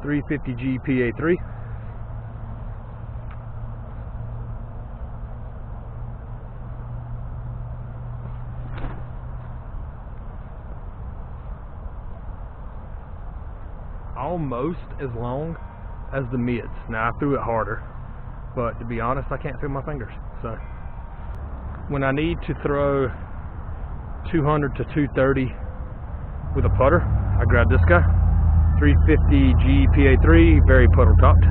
350G PA-3. Almost as long as the mids. Now I threw it harder, but to be honest, I can't feel my fingers. So when I need to throw 200 to 230 with a putter, I grab this guy, 350G PA-3, very puddle topped.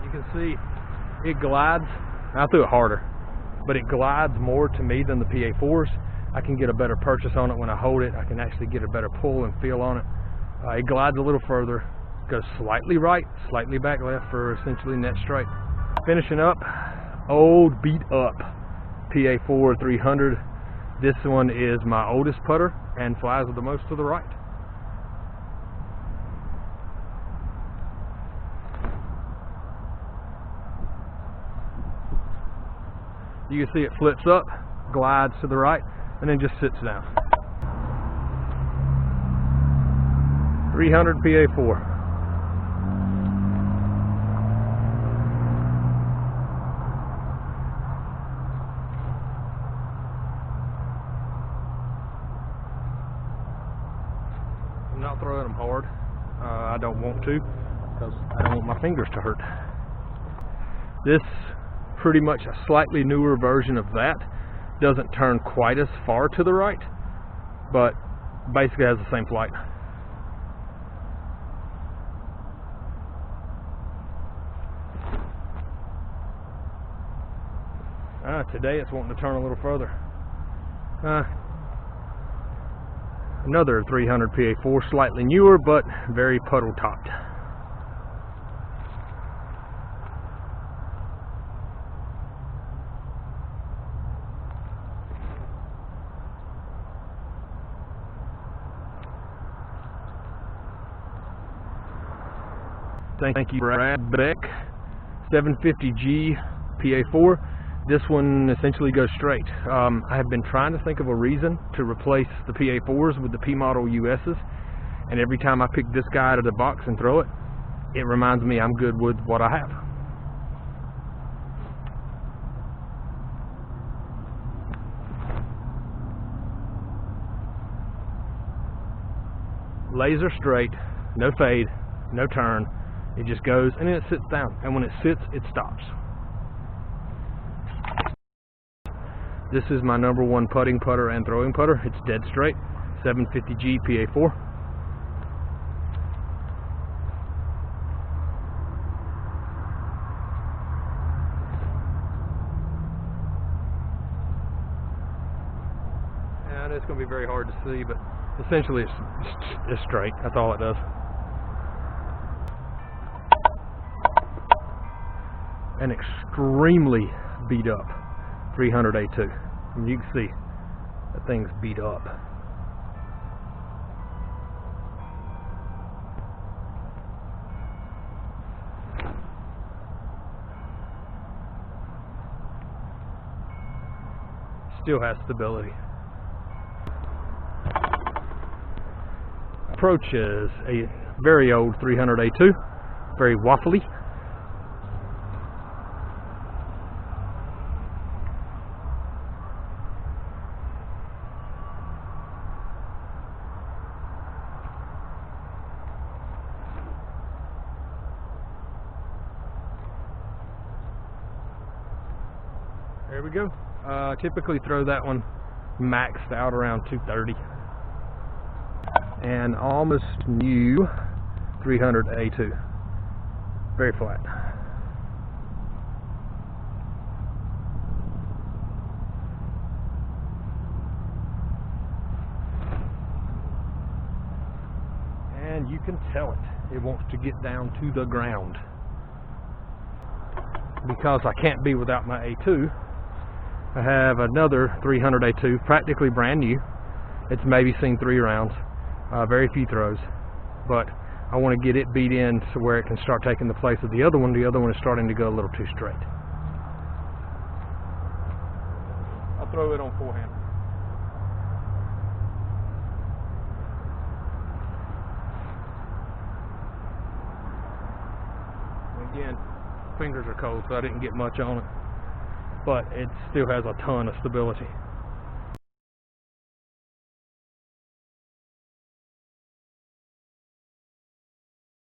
You can see it glides. I threw it harder, but it glides more to me than the PA-4s. I can get a better purchase on it when I hold it. I can actually get a better pull and feel on it. It glides a little further, goes slightly right, slightly back left for essentially net straight. Finishing up, old beat up PA-4 300. This one is my oldest putter and flies the most to the right. You can see it flips up, glides to the right, and then just sits down. 300 PA-4. I'm not throwing them hard. I don't want to, because I don't want my fingers to hurt. This pretty much a slightly newer version of that. Doesn't turn quite as far to the right, but basically has the same flight. Today it's wanting to turn a little further. Another 300 PA-4, slightly newer, but very puddle topped. Thank you, Brad Beck. 750G PA-4. This one essentially goes straight. I have been trying to think of a reason to replace the PA-4s with the P model US's, and every time I pick this guy out of the box and throw it, it reminds me I'm good with what I have. Laser straight, no fade, no turn. It just goes and then it sits down, and when it sits, it stops. This is my #1 putting putter and throwing putter. It's dead straight, 750G PA-4. And it's going to be very hard to see, but essentially it's straight. That's all it does. An extremely beat up 300 A2. And you can see that thing's beat up. Still has stability. Approach is a very old 300 A2, very waffly. There we go. Typically throw that one maxed out around 230. And almost new 300 A2. Very flat. And you can tell it wants to get down to the ground. Because I can't be without my A2, I have another 300 A2, practically brand new. It's maybe seen 3 rounds, very few throws, but I want to get it beat in to where it can start taking the place of the other one. The other one is starting to go a little too straight. I'll throw it on forehand. Again, fingers are cold, so I didn't get much on it, but it still has a ton of stability.